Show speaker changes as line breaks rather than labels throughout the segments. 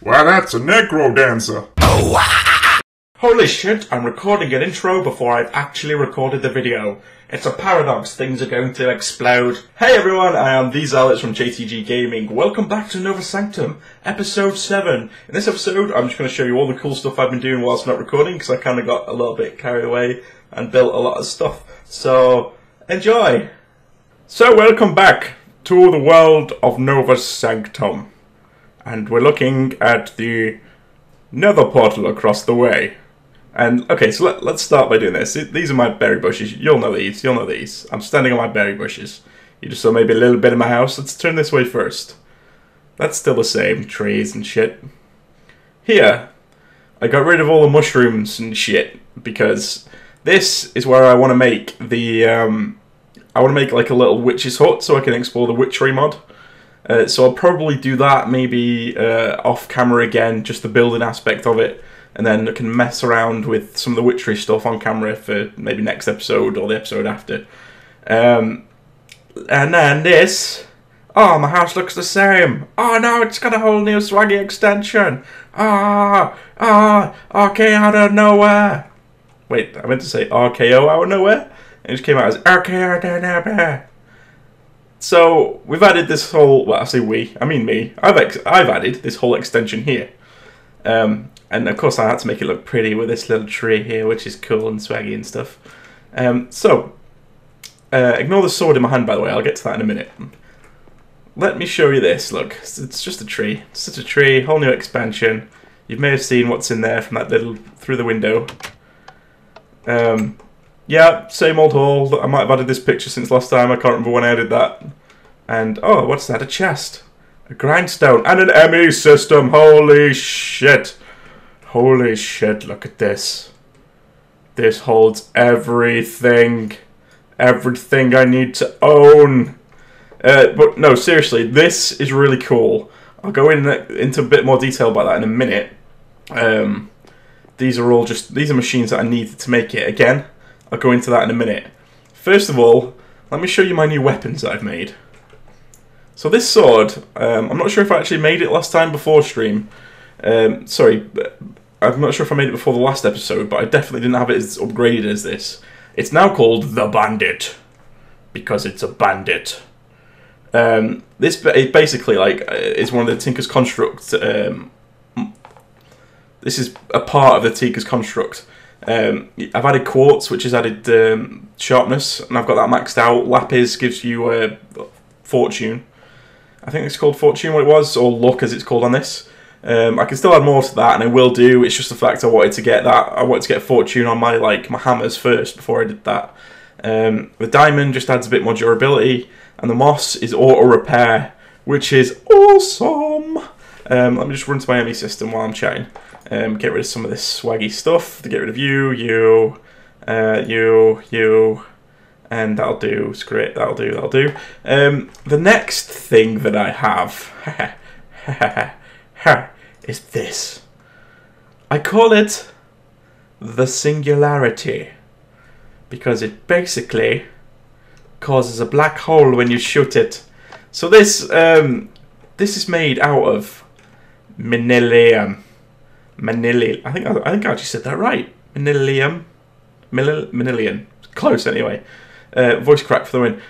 Why, that's a necro dancer.
Holy shit, I'm recording an intro before I've actually recorded the video. It's a paradox, things are going to explode. Hey everyone, I am the Zalitz from JTG Gaming. Welcome back to Noca Sanctum, episode 7. In this episode, I'm just going to show you all the cool stuff I've been doing whilst not recording, because I kind of got a little bit carried away and built a lot of stuff. So, enjoy! So, welcome back to the world of Noca Sanctum. And we're looking at the nether portal across the way. And, okay, so let's start by doing this. These are my berry bushes. You'll know these. You'll know these. I'm standing on my berry bushes. You just saw maybe a little bit of my house. Let's turn this way first. That's still the same. Trees and shit. Here, I got rid of all the mushrooms and shit. Because this is where I want to make the... I want to make like a little witch's hut so I can explore the witchery mod. So I'll probably do that maybe off camera again. Just the building aspect of it. And then I can mess around with some of the witchery stuff on camera for maybe next episode or the episode after. And then this. Oh, my house looks the same. Oh no, it's got a whole new swaggy extension. RK out of nowhere. Wait, I meant to say RKO out of nowhere. It just came out as RKO out of nowhere. So we've added this whole. Well, I say we. I mean me. I've added this whole extension here. And of course I had to make it look pretty with this little tree here, which is cool and swaggy and stuff. Ignore the sword in my hand, by the way. I'll get to that in a minute. Let me show you this. Look, it's just a tree. It's just a tree, whole new expansion. You may have seen what's in there from that little, through the window. Yeah, same old hall. I might have added this picture since last time. I can't remember when I added that. And, oh, what's that? A chest. A grindstone. And an ME system. Holy shit. Holy shit, look at this. This holds everything. Everything I need to own. But no, seriously, this is really cool. I'll go into a bit more detail about that in a minute. These are machines that I needed to make it. Again, I'll go into that in a minute. First of all, let me show you my new weapons that I've made. So this sword, I'm not sure if I actually made it last time before stream. Sorry, I'm not sure if I made it before the last episode, but I definitely didn't have it as upgraded as this. It's now called the Bandit, because it's a bandit. This basically is one of the Tinker's Construct. This is a part of the Tinker's Construct. I've added quartz, which has added sharpness, and I've got that maxed out. Lapis gives you fortune. I think it's called fortune, what it was, or luck as it's called on this. I can still add more to that, and I will do. It's just the fact I wanted to get that. I wanted to get fortune on my my hammers first before I did that. The diamond just adds a bit more durability, and the moss is auto repair, which is awesome. Let me just run to my ME system while I'm chatting. Get rid of some of this swaggy stuff. To get rid of you, and that'll do. Screw it. That'll do. The next thing that I have. Is this. I call it the Singularity, because it basically causes a black hole when you shoot it. So this is made out of manilium. I think I actually said that right. Manilium. Close anyway. Voice crack for the win.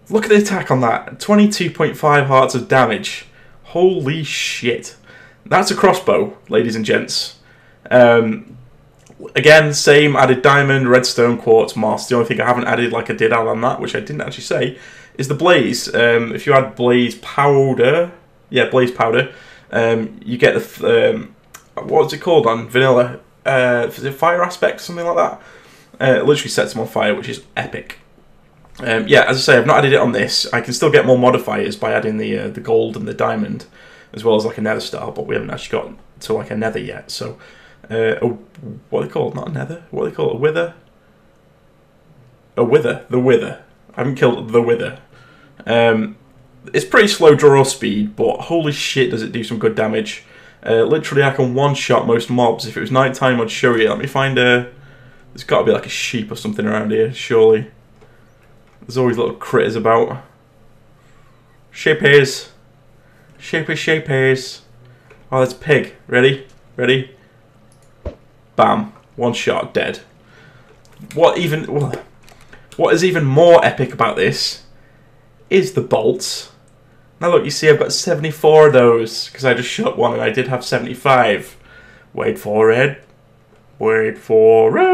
Look at the attack on that. 22.5 hearts of damage. Holy shit. That's a crossbow, ladies and gents. Again, same, added diamond, redstone, quartz, moss. The only thing I haven't added, like I did add on that, which I didn't actually say, is the blaze. If you add blaze powder, you get the, what's it called on vanilla? Is it fire aspect, something like that? It literally sets them on fire, which is epic. Yeah, as I say, I've not added it on this. I can still get more modifiers by adding the gold and the diamond, as well as like a nether star, but we haven't actually got to like a nether yet. So, what are they called? Not a nether. What are they called? A wither. A wither. The wither. I haven't killed the wither. It's pretty slow draw speed, but holy shit, does it do some good damage. Literally, I can one-shot most mobs. If it was nighttime, I'd show you. Let me find a. There's got to be like a sheep or something around here, surely. There's always little critters about. Sheepies. Sheepies. Oh, that's pig. Ready? Ready? Bam. One shot, dead. What is even more epic about this is the bolts. Now look, you see I've got 74 of those, because I just shot one and I did have 75. Wait for it. Wait for it.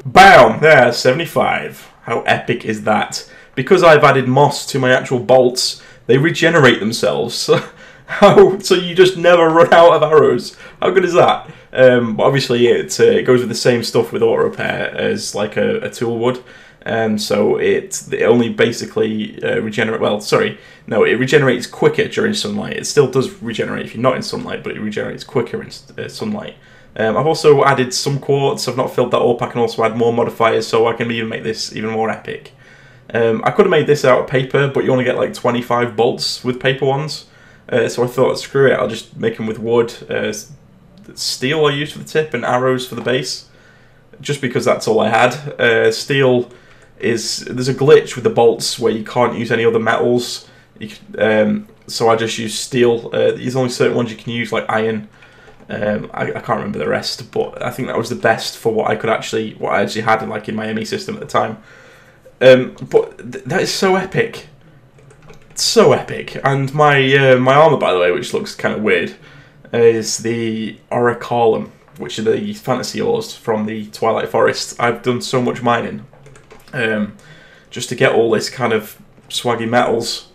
Bam! There, 75. How epic is that? Because I've added moss to my actual bolts, they regenerate themselves. So you just never run out of arrows. How good is that? But obviously it goes with the same stuff with auto repair as like a tool would. So it only basically regenerate. Well, sorry, no, it regenerates quicker during sunlight. It still does regenerate if you're not in sunlight, but it regenerates quicker in sunlight. I've also added some quartz. I've not filled that up. I can also add more modifiers, so I can even make this even more epic. I could have made this out of paper, but you only get like 25 bolts with paper ones. So I thought, screw it, I'll just make them with wood. Steel I used for the tip and arrows for the base, just because that's all I had. Steel there's a glitch with the bolts where you can't use any other metals. So I just use steel. There's only certain ones you can use, like iron. I can't remember the rest, but I think that was the best for what I actually had in my ME system at the time. But that is so epic. So epic. And my armor, by the way, which looks kind of weird, is the Oracolum, which are the fantasy ores from the Twilight Forest. I've done so much mining just to get all this kind of swaggy metals.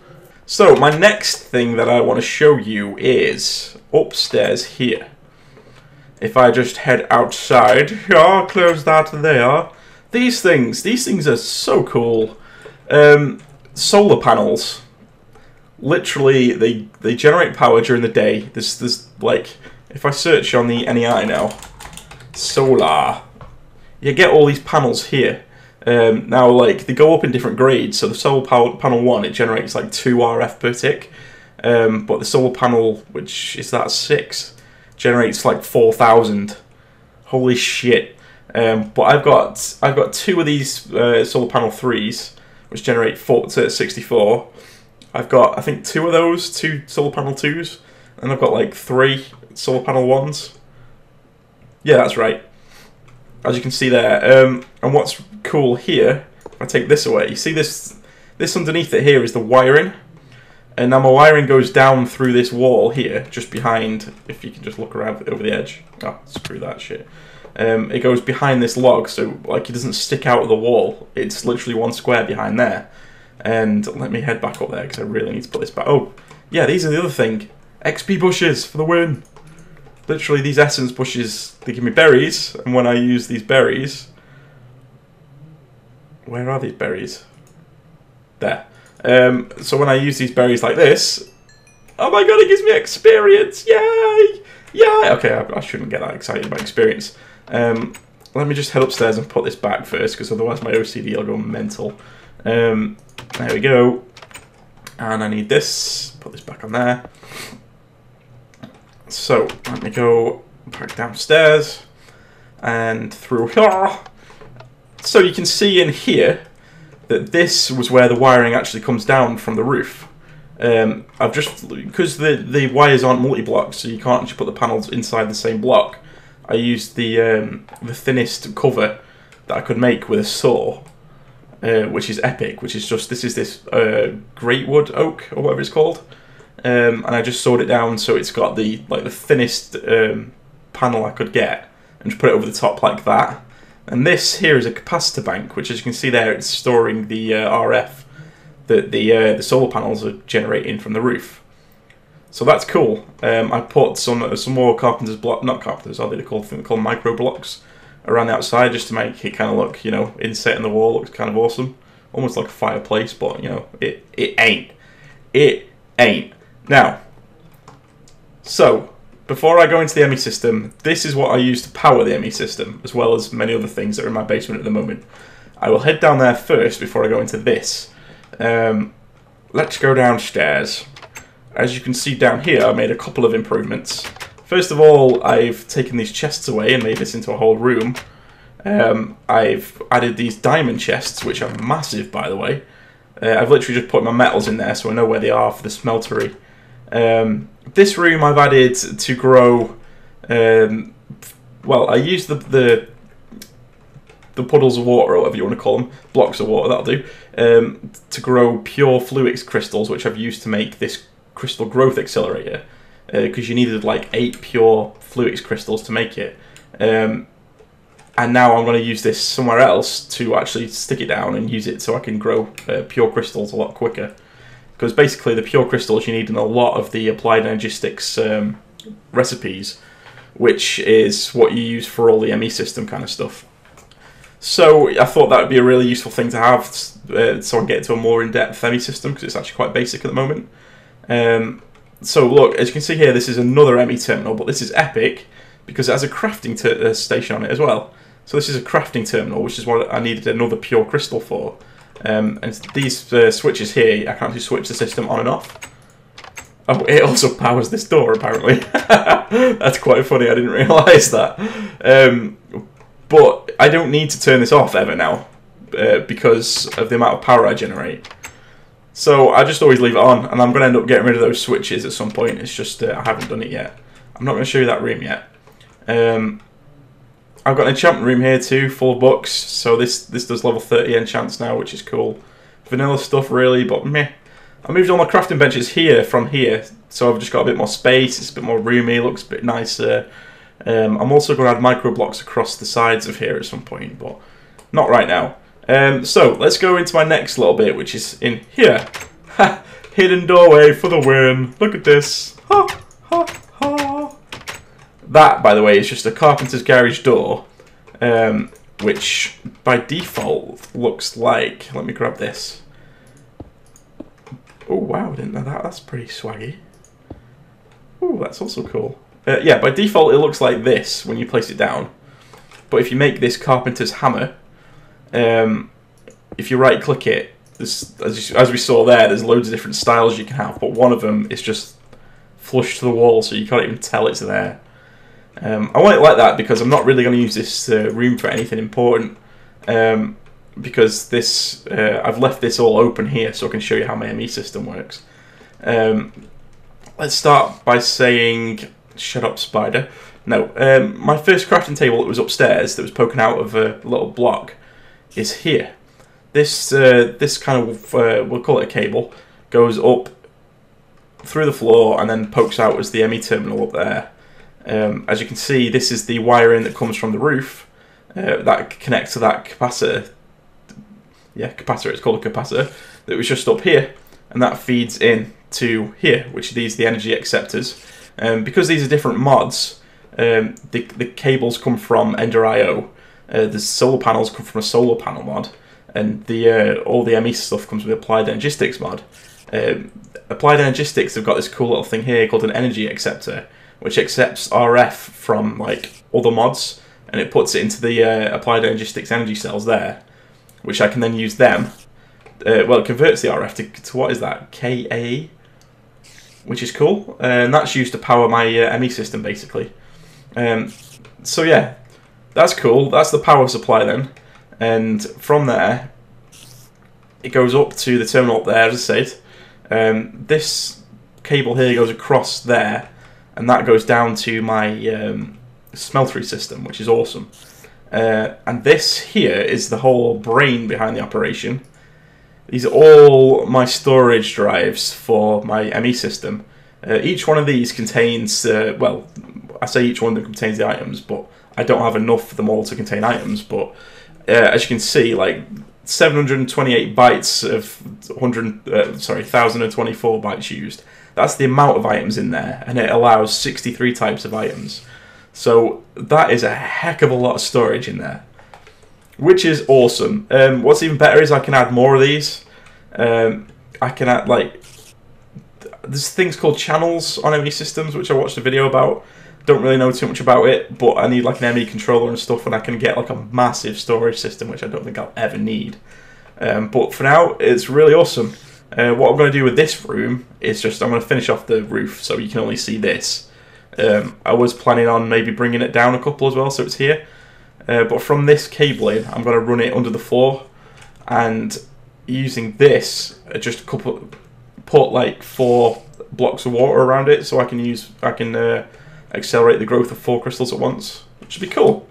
So my next thing that I want to show you is upstairs here. If I just head outside, I'll close that there. These things are so cool. Solar panels. Literally, they generate power during the day. There's like, if I search on the NEI now, solar, you get all these panels here. Now, like, they go up in different grades. So the solar panel 1, it generates like 2 RF per tick. But the solar panel, which is that 6, generates like 4,000. Holy shit! But I've got 2 of these solar panel 3s, which generate 64. I've got, I think, 2 of those, 2 solar panel 2s, and I've got like 3 solar panel 1s. Yeah, that's right. As you can see there. And what's cool here, if I take this away, you see this underneath it here is the wiring. And now my wiring goes down through this wall here, just behind, if you can just look around over the edge. Oh, screw that shit. It goes behind this log, so like it doesn't stick out of the wall. It's literally one square behind there. And let me head back up there because I really need to put this back. Oh, yeah, these are the other thing. XP bushes for the win. Literally, these essence bushes, they give me berries, and when I use these berries... Where are these berries? There. So when I use these berries like this... Oh my god, it gives me experience! Yay! Yay! Okay, I shouldn't get that excited about experience. Let me just head upstairs and put this back first, because otherwise my OCD will go mental. There we go. And I need this. Put this back on there. So, let me go back downstairs and through here. So you can see in here that this was where the wiring actually comes down from the roof. I've just, because the wires aren't multi-block, so you can't actually put the panels inside the same block, I used the thinnest cover that I could make with a saw. Which is epic, which is just, this is this great wood oak, or whatever it's called. And I just sawed it down so it's got the thinnest panel I could get, and just put it over the top like that. And this here is a capacitor bank, which as you can see there, it's storing the RF that the solar panels are generating from the roof. So that's cool. I put some more carpenter's block, not carpenters, are they called micro blocks, around the outside just to make it kind of look, you know, inset in the wall looks kind of awesome. Almost like a fireplace, but, you know, it ain't. It ain't. Now, so, before I go into the ME system, this is what I use to power the ME system, as well as many other things that are in my basement at the moment. I will head down there first before I go into this. Let's go downstairs. As you can see down here, I made a couple of improvements. First of all, I've taken these chests away and made this into a whole room. I've added these diamond chests, which are massive, by the way. I've literally just put my metals in there so I know where they are for the smeltery. This room I've added to grow. Well, I use the puddles of water, or whatever you want to call them, blocks of water, that'll do, to grow pure Fluix crystals, which I've used to make this crystal growth accelerator, because you needed like 8 pure Fluix crystals to make it. And now I'm going to use this somewhere else to actually stick it down and use it so I can grow pure crystals a lot quicker. Because basically the pure crystals you need in a lot of the applied energistics recipes, which is what you use for all the ME system kind of stuff. So I thought that would be a really useful thing to have, so I can get into a more in-depth ME system, because it's actually quite basic at the moment. So look, as you can see here, this is another ME terminal, but this is epic because it has a crafting station on it as well. So this is a crafting terminal, which is what I needed another pure crystal for. And these switches here, I can actually switch the system on and off. Oh, it also powers this door, apparently. That's quite funny, I didn't realise that. But I don't need to turn this off ever now, because of the amount of power I generate. So I just always leave it on, and I'm going to end up getting rid of those switches at some point. It's just I haven't done it yet. I'm not going to show you that room yet. I've got an enchantment room here too, full of books. So this does level 30 enchants now, which is cool. Vanilla stuff really, but meh. I moved all my crafting benches here from here, so I've just got a bit more space. It's a bit more roomy, looks a bit nicer. I'm also going to add micro blocks across the sides of here at some point, but not right now. So let's go into my next little bit, which is in here. Ha! Hidden doorway for the win. Look at this. Ha! Ha! Ha! That, by the way, is just a carpenter's garage door, which by default looks like... Let me grab this. Oh wow, I didn't know that. That's pretty swaggy. Oh, that's also cool. Yeah, by default it looks like this when you place it down. But if you make this carpenter's hammer, if you right click it, as we saw there, there's loads of different styles you can have, but one of them is just flush to the wall, so you can't even tell it's there. I want it like that because I'm not really going to use this room for anything important, because this I've left this all open here so I can show you how my ME system works. Let's start by saying, shut up spider. No, my first crafting table that was upstairs, that was poking out of a little block, is here. This kind of, we'll call it a cable, goes up through the floor and then pokes out as the ME terminal up there. As you can see, this is the wiring that comes from the roof that connects to that capacitor. Yeah, capacitor, it's called a capacitor, that was just up here, and that feeds in to here, which are the energy acceptors. Because these are different mods, the cables come from Ender.io, the solar panels come from a solar panel mod, and all the ME stuff comes with Applied Energistics mod. Applied Energistics have got this cool little thing here called an energy acceptor, which accepts RF from like other mods, and it puts it into the Applied Energistics energy cells there, which I can then use them. Well, it converts the RF to what is that? Ka, which is cool, and that's used to power my ME system basically. So yeah, that's cool. That's the power supply then, and from there it goes up to the terminal up there, as I said. This cable here goes across there, and that goes down to my smeltery system, which is awesome. And this here is the whole brain behind the operation. These are all my storage drives for my ME system. Each one of these contains, well, I say each one of them contains the items, but I don't have enough for them all to contain items. But as you can see, like 728 bytes of 1024 bytes used. That's the amount of items in there, and it allows 63 types of items. So that is a heck of a lot of storage in there, which is awesome. What's even better is I can add more of these. I can add, like, there's things called channels on ME systems, which I watched a video about. Don't really know too much about it, but I need like an ME controller and stuff, and I can get like a massive storage system, which I don't think I'll ever need. But for now, it's really awesome. What I'm going to do with this room is just, I'm going to finish off the roof so you can only see this. I was planning on maybe bringing it down a couple as well, so it's here. But from this cabling, I'm going to run it under the floor, and using this, just put like 4 blocks of water around it, so I can accelerate the growth of 4 crystals at once, which would be cool.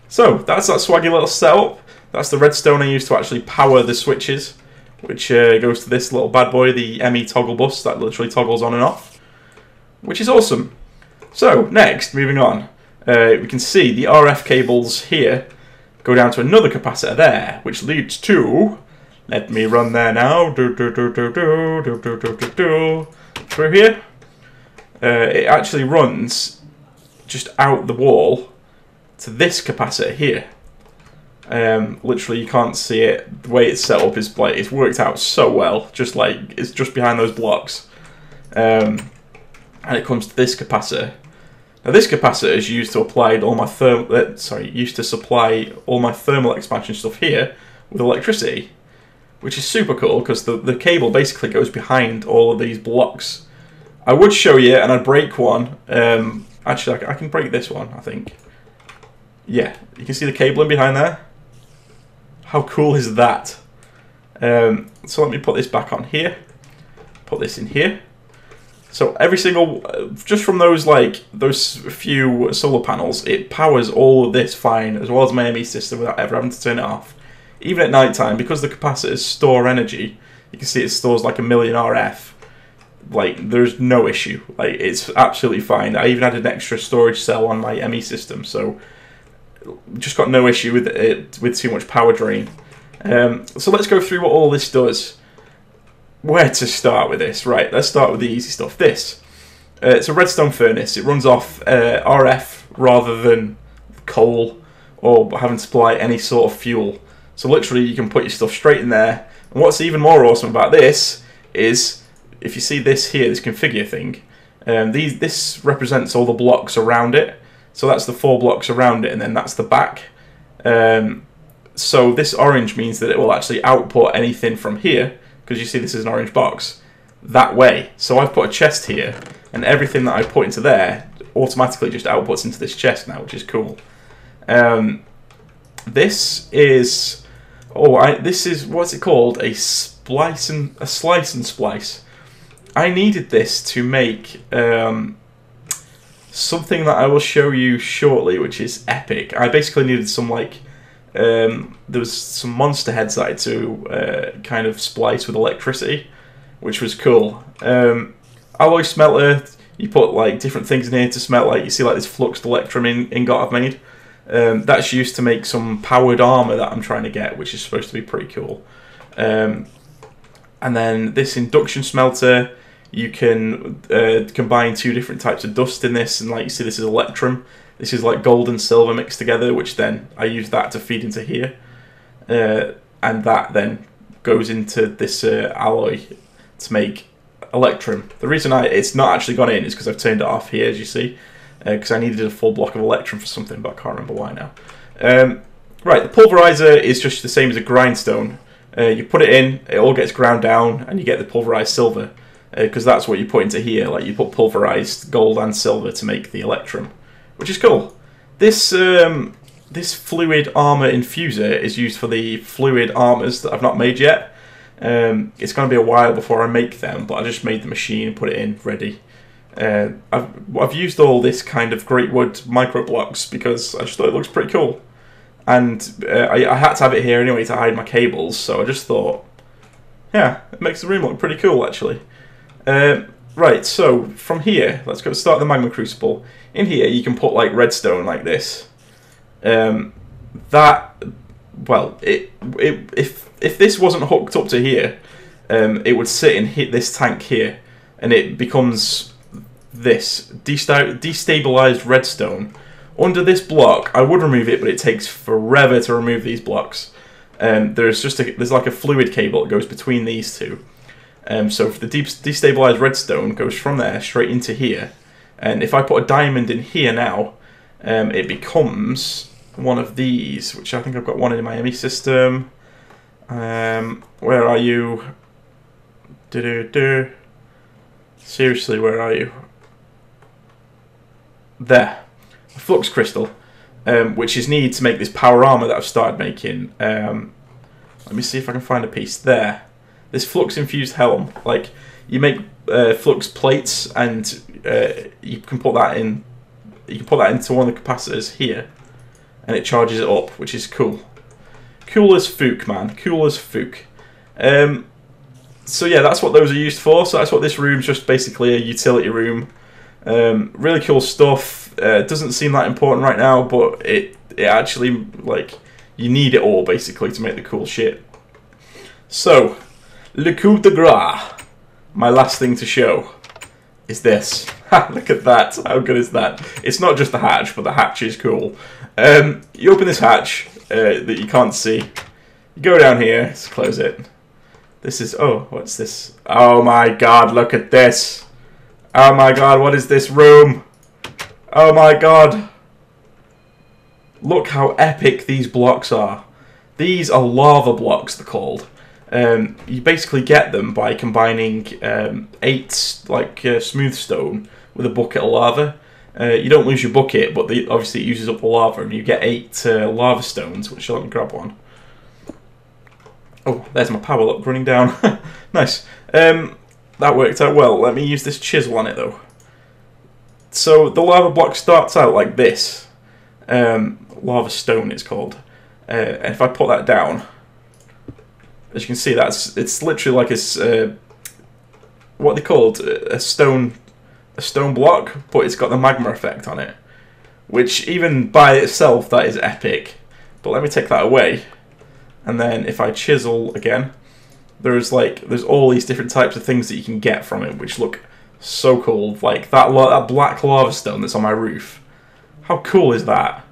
So that's that swaggy little setup. That's the redstone I use to actually power the switches, which goes to this little bad boy, the ME toggle bus that literally toggles on and off, which is awesome. So next, moving on, we can see the RF cables here go down to another capacitor there, which leads to, let me run there now, through here. It actually runs just out the wall to this capacitor here. Literally you can't see it. The way it's set up is like, it's worked out so well, just like it's just behind those blocks. And it comes to this capacitor. Now this capacitor is used to apply all my used to supply all my thermal expansion stuff here with electricity, which is super cool because the cable basically goes behind all of these blocks. I would show you, and I'd break one. Actually, I can break this one, I think. Yeah, you can see the cable in behind there. How cool is that? So let me put this back on here. Put this in here. So every single, just from those few solar panels, it powers all of this fine, as well as my ME system without ever having to turn it off. Even at night time, because the capacitors store energy, you can see it stores like 1,000,000 RF. Like, there's no issue. Like, it's absolutely fine. I even had an extra storage cell on my ME system, so just got no issue with it with too much power drain. So let's go through what all this does. Where to start with this? Right, let's start with the easy stuff. This. It's a redstone furnace. It runs off RF rather than coal or having to supply any sort of fuel. So literally you can put your stuff straight in there. And what's even more awesome about this is, if you see this here, this configure thing, this represents all the blocks around it. So that's the 4 blocks around it, and then that's the back. So this orange means that it will actually output anything from here, because you see this is an orange box, that way. So I've put a chest here, and everything that I put into there automatically just outputs into this chest now, which is cool. This is, this is, what's it called? A slice and splice. I needed this to make something that I will show you shortly, which is epic. I basically needed some there was some monster heads that I had to kind of splice with electricity, which was cool. Alloy smelter, you put like different things in here to smelt, like you see like this fluxed electrum ingot I've made. That's used to make some powered armor that I'm trying to get, which is supposed to be pretty cool. And then this induction smelter, you can combine 2 different types of dust in this, and like you see this is electrum. This is like gold and silver mixed together, which then I use that to feed into here. And that then goes into this alloy to make electrum. The reason it's not actually gone in is because I've turned it off here, as you see, because I needed a full block of electrum for something, but I can't remember why now. Right, the pulverizer is just the same as a grindstone. You put it in, it all gets ground down, and you get the pulverized silver, because that's what you put into here. Like, you put pulverized gold and silver to make the electrum, which is cool. This this fluid armor infuser is used for the fluid armors that I've not made yet. It's going to be a while before I make them, but I just made the machine and put it in ready. I've used all this kind of great wood micro blocks because I just thought it looks pretty cool, and I had to have it here anyway to hide my cables. So I just thought, yeah, it makes the room look pretty cool actually. Right, so from here, let's go start the magma crucible. In here, you can put like redstone like this. If this wasn't hooked up to here, it would sit in this tank here, and it becomes this destabilized redstone. Under this block, I would remove it, but it takes forever to remove these blocks. There's like a fluid cable that goes between these two. So if the destabilized redstone goes from there straight into here, and if I put a diamond in here now, it becomes one of these, which I think I've got one in my ME system. Where are you? Seriously, where are you? There. A flux crystal, which is needed to make this power armor that I've started making. Let me see if I can find a piece there. This flux infused helm, like, You make flux plates, and you can put that in. You can put that into one of the capacitors here, and it charges it up, which is cool. Cool as fook, man. Cool as fook. So yeah, that's what those are used for. So that's what this room's just basically a utility room. Really cool stuff. Doesn't seem that important right now, but it actually, like, you need it all basically to make the cool shit. So, le coup de grace. My last thing to show is this. Ha, look at that. How good is that? It's not just the hatch, but the hatch is cool. You open this hatch that you can't see. You go down here. Let's close it. This is... Oh, what's this? Oh my god, look at this. Oh my god, what is this room? Oh my god. Look how epic these blocks are. These are lava blocks, they're called. You basically get them by combining 8 smooth stone with a bucket of lava. You don't lose your bucket, but obviously it uses up the lava, and you get 8 lava stones, which let me grab one. Oh, there's my power up running down. Nice. That worked out well. Let me use this chisel on it though. So the lava block starts out like this. Lava stone it's called. And if I put that down, as you can see, it's literally like a what they called a stone block, but it's got the magma effect on it, which even by itself that is epic. But let me take that away, and then if I chisel again, there's all these different types of things that you can get from it, which look so cool. Like that black lava stone that's on my roof. How cool is that?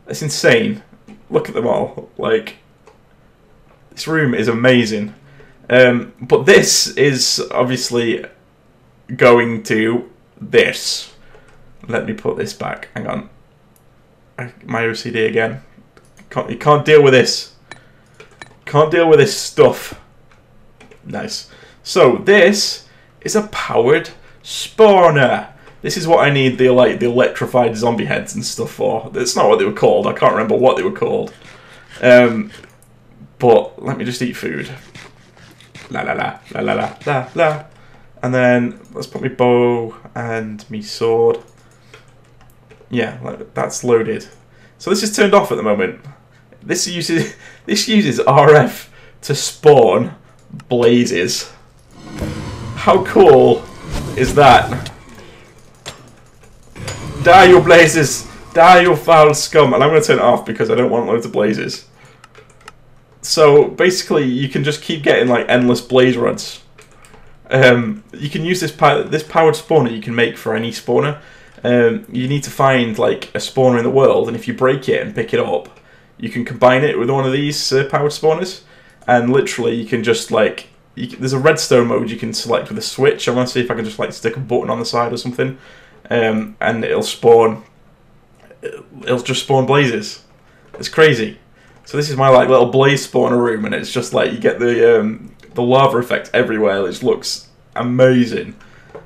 That's insane. Look at them all. Like, this room is amazing. But this is obviously going to this. Let me put this back. Hang on. My OCD again. You can't deal with this. Can't deal with this stuff. Nice. So this is a powered spawner. This is what I need the electrified zombie heads and stuff for. That's not what they were called. I can't remember what they were called. But let me just eat food. La la la la la la la la. And then let's put my bow and my sword. Yeah, that's loaded. So this is turned off at the moment. This uses RF to spawn blazes. How cool is that? Die, you blazes! Die, you foul scum! And I'm going to turn it off because I don't want loads of blazes. So basically, you can just keep getting like endless blaze rods. You can use this powered spawner you can make for any spawner. You need to find like a spawner in the world, and if you break it and pick it up, you can combine it with one of these powered spawners, and literally you can just like there's a redstone mode you can select with a switch. I want to see if I can just like stick a button on the side or something, and it'll spawn. It'll just spawn blazes. It's crazy. So this is my like little blaze spawner room, and it's just like you get the lava effect everywhere. It looks amazing.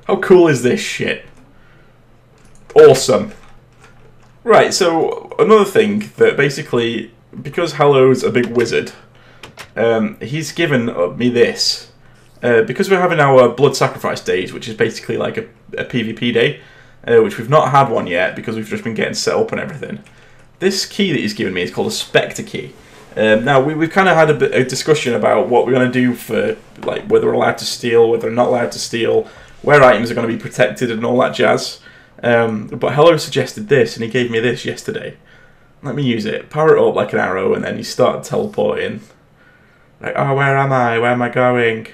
How cool is this shit? Awesome. Right, so another thing that basically, because Hallow's a big wizard, he's given me this. Because we're having our blood sacrifice days, which is basically like a PvP day, which we've not had one yet because we've just been getting set up and everything. This key that he's given me is called a Spectre key. Now, we've kind of had a discussion about what we're going to do for, like, whether we're allowed to steal, whether we're not allowed to steal, where items are going to be protected and all that jazz. But Hello suggested this, and he gave me this yesterday. Let me use it. Power it up like an arrow, and then you start teleporting. Like, oh, where am I? Where am I going?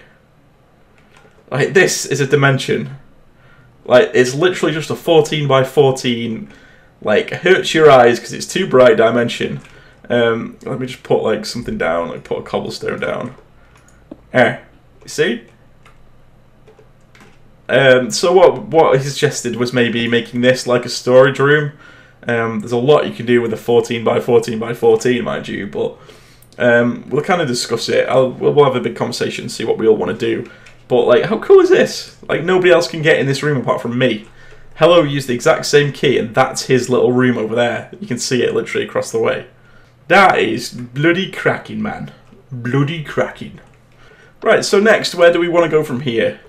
Like, this is a dimension. Like, it's literally just a 14 by 14, like, hurts your eyes because it's too bright dimension. Let me just put, like, something down, like, put a cobblestone down. You see? So what he suggested was maybe making this like a storage room. There's a lot you can do with a 14 by 14 by 14, mind you, but we'll kind of discuss it. We'll have a big conversation and see what we all want to do. But, like, how cool is this? Like, nobody else can get in this room apart from me. Hello used the exact same key, and that's his little room over there. You can see it literally across the way. That is bloody cracking, man. Bloody cracking. Right, so next, where do we want to go from here?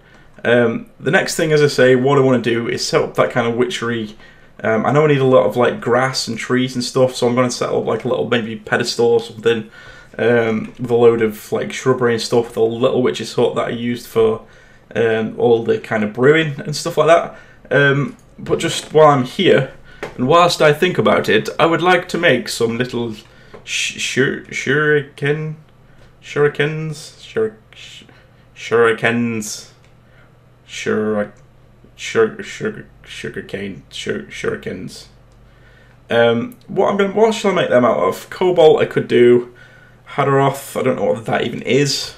The next thing, as I say, what I want to do is set up that kind of witchery. I know I need a lot of like grass and trees and stuff, so I'm going to set up like a little maybe pedestal or something with a load of like shrubbery and stuff. The little witch's hut that I used for all the kind of brewing and stuff like that. But just while I'm here, and whilst I think about it, I would like to make some little shurikens, shurikens. What shall I make them out of? Cobalt I could do. Hadaroth, I don't know what that even is.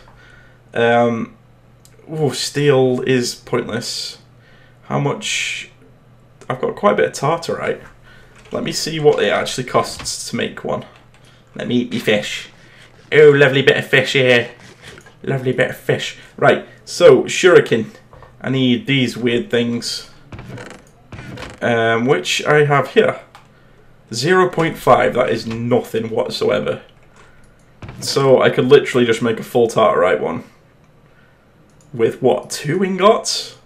Steel is pointless. How much? I've got quite a bit of tartarite. Let me see what it actually costs to make one. Let me eat me fish. Oh, lovely bit of fish here. Lovely bit of fish. Right, so shuriken. I need these weird things, which I have here. 0.5, that is nothing whatsoever. So I could literally just make a full tartarite one. With what, 2 ingots?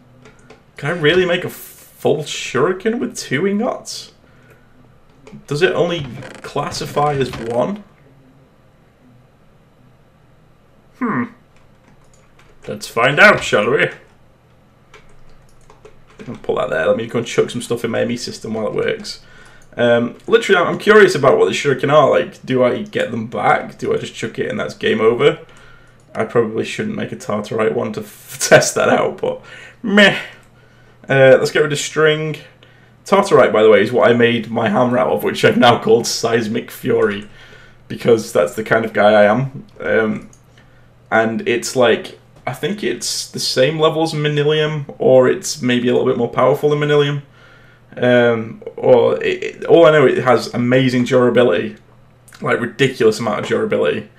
Can I really make a full shuriken with 2 ingots? Does it only classify as 1? Let's find out, shall we? I'll put that there. Let me go and chuck some stuff in my ME system while it works. Literally, I'm curious about what the shuriken are like. Do I get them back? Do I just chuck it and that's game over? I probably shouldn't make a tartarite one to test that out, but meh. Let's get rid of string. Tartarite, by the way, is what I made my hammer out of, which I've now called Seismic Fury, because that's the kind of guy I am. And it's like, I think it's the same level as Manilium, or it's maybe a little bit more powerful than Manilium. All I know, it has amazing durability, like ridiculous amount of durability.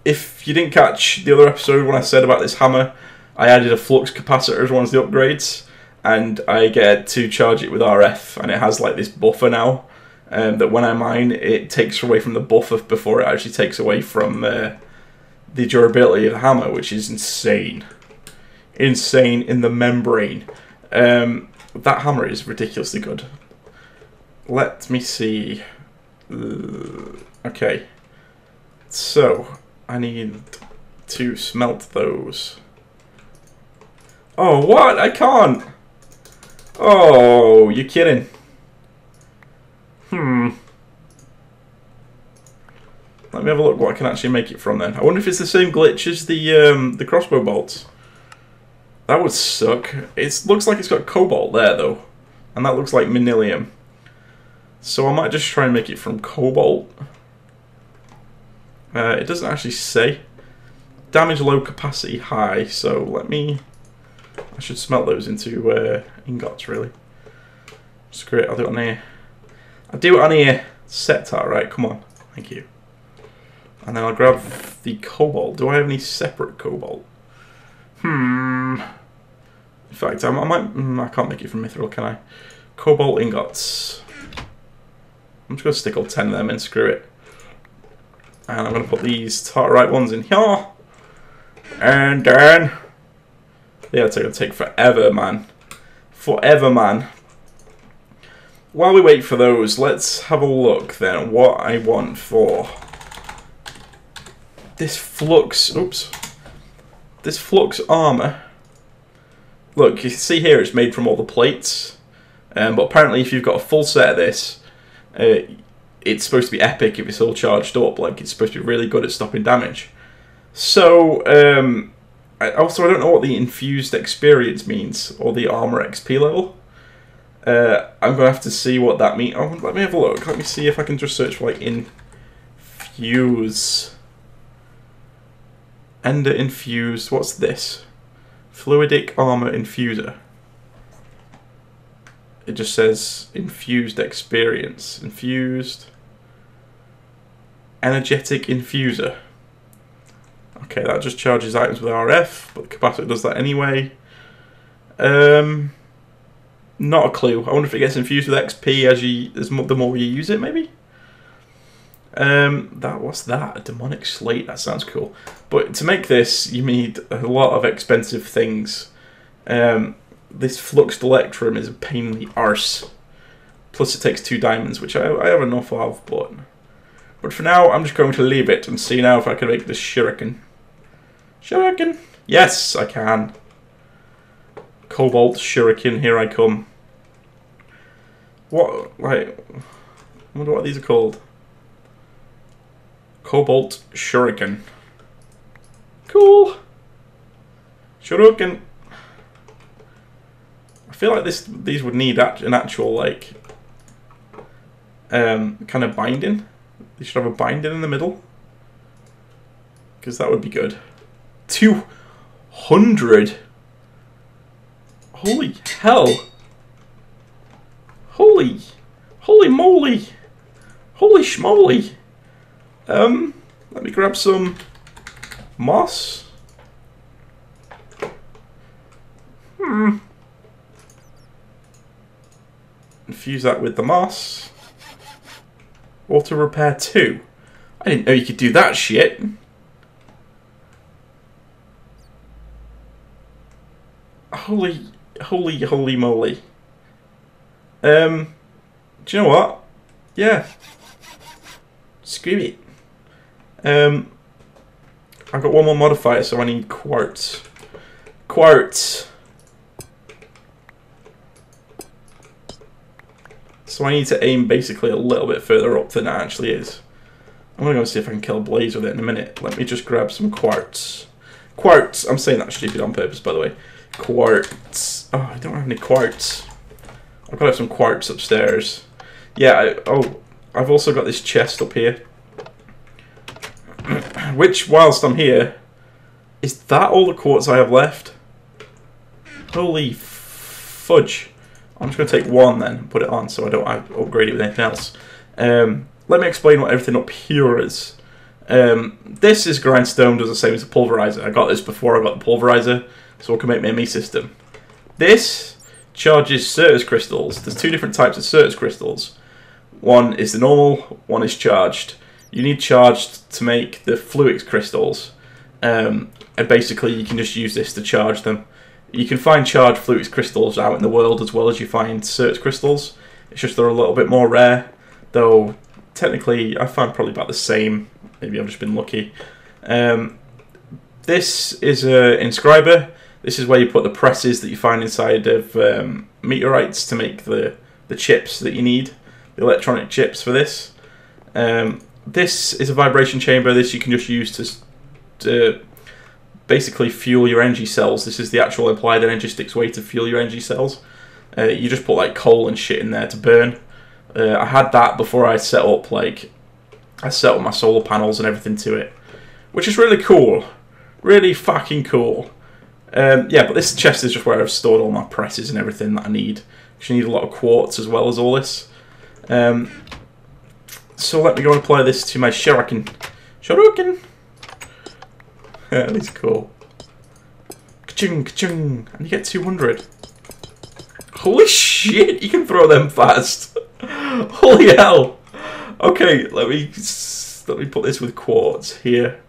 If you didn't catch the other episode when I said about this hammer, I added a flux capacitor as one of the upgrades, and I get to charge it with RF, and it has like this buffer now, that when I mine, it takes away from the buffer before it actually takes away from the durability of the hammer, which is insane. Insane in the membrane. That hammer is ridiculously good. Let me see. Okay. So, I need to smelt those. Oh, what? I can't! Oh, you're kidding. Let me have a look what I can actually make it from then. I wonder if it's the same glitch as the crossbow bolts. That would suck. It looks like it's got cobalt there though, and that looks like manilium. So I might just try and make it from cobalt. It doesn't actually say. Damage low, capacity high. So let me. I should smelt those into ingots really. Screw it. I'll do it on here. I'll do it on here. Set tar, right? Come on. Thank you. And then I'll grab the cobalt. Do I have any separate cobalt? In fact, I might. I can't make it from mithril, can I? Cobalt ingots. I'm just going to stick all 10 of them in, screw it. And I'm going to put these tartarite ones in here. And then. Yeah, it's going to take forever, man. Forever, man. While we wait for those, let's have a look then at what I want for this flux. Oops. This flux armor. Look, you can see here it's made from all the plates. But apparently if you've got a full set of this, it's supposed to be epic if it's all charged up. Like, it's supposed to be really good at stopping damage. So, I don't know what the infused experience means, or the armor XP level. I'm going to have to see what that means. Oh, let me have a look. Let me see if I can just search for, like, infuse. Ender infused. What's this? Fluidic armor infuser. It just says infused experience. Infused. Energetic infuser. Okay, that just charges items with RF, but the capacitor does that anyway. Not a clue. I wonder if it gets infused with XP the more you use it, maybe? What's that? A demonic slate? That sounds cool. But to make this, you need a lot of expensive things. This fluxed electrum is a pain in the arse. Plus it takes 2 diamonds, which I have enough of, but for now I'm just going to leave it and see now if I can make this shuriken. Shuriken! Yes, I can. Cobalt shuriken, here I come. What, like, I wonder what these are called. Cobalt shuriken. Cool. Shuriken. I feel like these would need an actual, like, kind of binding. They should have a binding in the middle, because that would be good. 200. Holy hell. Holy moly. Holy schmoly. Let me grab some moss. Infuse that with the moss. Auto repair 2. I didn't know you could do that shit. Holy moly. Do you know what? Yeah. Screw it. I've got one more modifier, so I need quartz. Quartz. So I need to aim basically a little bit further up than it actually is. I'm gonna go see if I can kill a blaze with it in a minute. Let me just grab some quartz. Quartz! I'm saying that stupid on purpose, by the way. Quartz. Oh, I don't have any quartz. I've got to have some quartz upstairs. Yeah, I've also got this chest up here. Which, whilst I'm here, is that all the quartz I have left? Holy fudge. I'm just going to take one then and put it on so I don't upgrade it with anything else. Let me explain what everything up here is. This is grindstone, does the same as a pulverizer. I got this before I got the pulverizer, so I can make my ME system. This charges Certus crystals. There's 2 different types of Certus crystals. One is the normal, one is charged. You need charged to make the Fluix crystals. And basically you can just use this to charge them. You can find charged Fluix crystals out in the world as well as you find Certus crystals. It's just they're a little bit more rare, though technically I found probably about the same. Maybe I've just been lucky. This is an inscriber. This is where you put the presses that you find inside of meteorites to make the chips that you need, the electronic chips for this. This is a vibration chamber. This you can just use to basically fuel your energy cells. This is the actual applied energy sticks way to fuel your energy cells. You just put like coal and shit in there to burn. I had that before I set up my solar panels and everything to it, which is really cool, really fucking cool. Yeah, but this chest is just where I've stored all my presses and everything that I need. Because you need a lot of quartz as well as all this. So let me go and apply this to my shuriken. Shuriken! Yeah, these are cool. Ka-chung, ka-chung. And you get 200. Holy shit, you can throw them fast. Holy hell. Okay, let me put this with quartz here.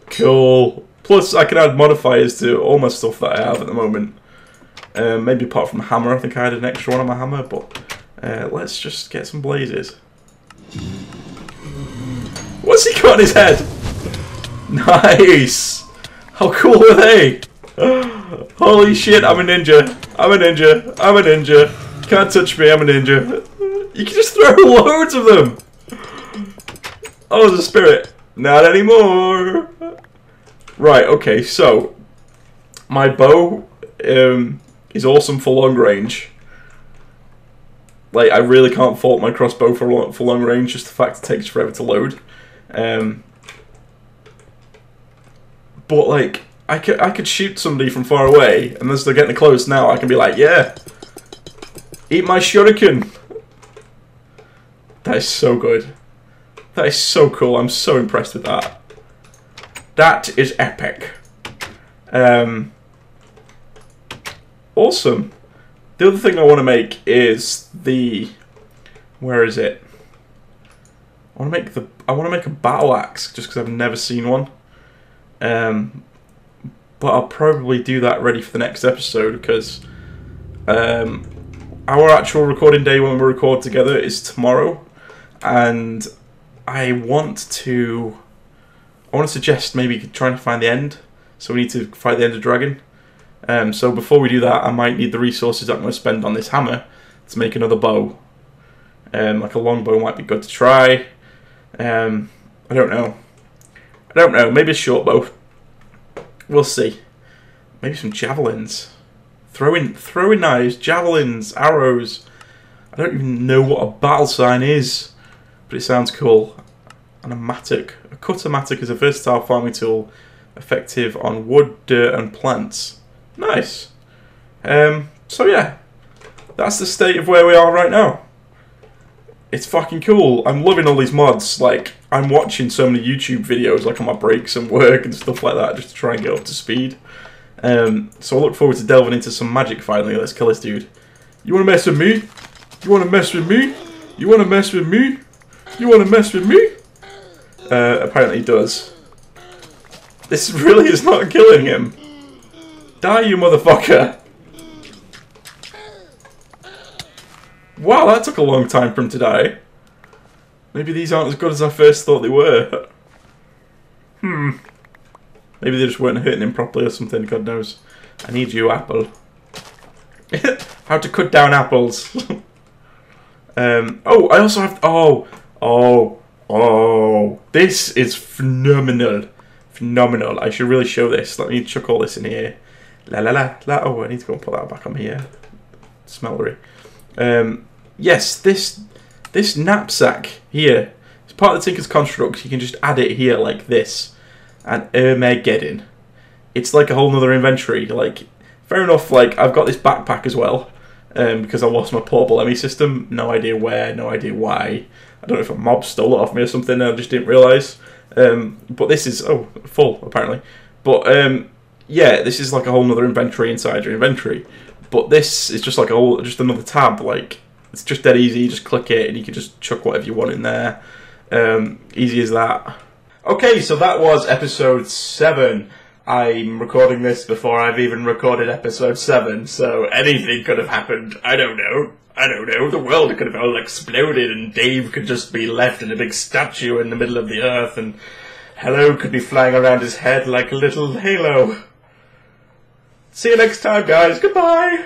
Cool. Plus, I can add modifiers to all my stuff that I have at the moment. Maybe apart from the hammer, I think I had an extra one on my hammer, but let's just get some blazes. What's he got on his head? Nice! How cool are they? Holy shit, I'm a ninja. I'm a ninja. I'm a ninja. Can't touch me, I'm a ninja. You can just throw loads of them. Oh, there's a spirit. Not anymore. Right, okay, so my bow is awesome for long range. Like, I really can't fault my crossbow for long range, just the fact it takes forever to load. But, like, I could shoot somebody from far away, and as they're getting close now, I can be like, yeah, eat my shuriken. That is so good. That is so cool. I'm so impressed with that. That is epic. Awesome. The other thing I want to make is the... Where is it? I want to make a battle axe just because I've never seen one. But I'll probably do that ready for the next episode because our actual recording day when we record together is tomorrow, and I want to suggest maybe trying to find the end. So we need to fight the Ender Dragon. So before we do that, I might need the resources I'm going to spend on this hammer to make another bow. Like a longbow might be good to try. I don't know. Maybe a short bow. We'll see. Maybe some javelins. Throwing knives, javelins, arrows. I don't even know what a battle sign is, but it sounds cool. And a mattock. A cutter mattock is a versatile farming tool, effective on wood, dirt, and plants. Nice. So yeah, that's the state of where we are right now. It's fucking cool. I'm loving all these mods. Like, I'm watching so many YouTube videos, like on my breaks and work and stuff like that, just to try and get up to speed. So I look forward to delving into some magic finally. Let's kill this dude. You wanna mess with me? You wanna mess with me? You wanna mess with me? You wanna mess with me? Apparently he does. This really is not killing him. Die, you motherfucker! Wow, that took a long time for him to die. Maybe these aren't as good as I first thought they were. Maybe they just weren't hitting him properly or something, God knows. I need you, apple. How to cut down apples. Oh, I also have... Oh, this is phenomenal. Phenomenal. I should really show this. Let me chuck all this in here. La la la la. Oh, I need to go and put that back on here. Smeltery. Yes, this knapsack here. It's part of the Tinker's construct. You can just add it here like this. And Armageddon. It's like a whole nother inventory. Like, fair enough, like, I've got this backpack as well. Because I lost my portable ME system. No idea where, no idea why. I don't know if a mob stole it off me or something, I just didn't realise. But this is, full, apparently. But, yeah, this is like a whole nother inventory inside your inventory. But this is just like just another tab, like, it's just dead easy, you just click it and you can just chuck whatever you want in there. Easy as that. Okay, so that was episode 7. I'm recording this before I've even recorded episode 7, so anything could have happened. I don't know. The world could have all exploded and Dave could just be left in a big statue in the middle of the earth and Hello could be flying around his head like a little halo. See you next time, guys. Goodbye!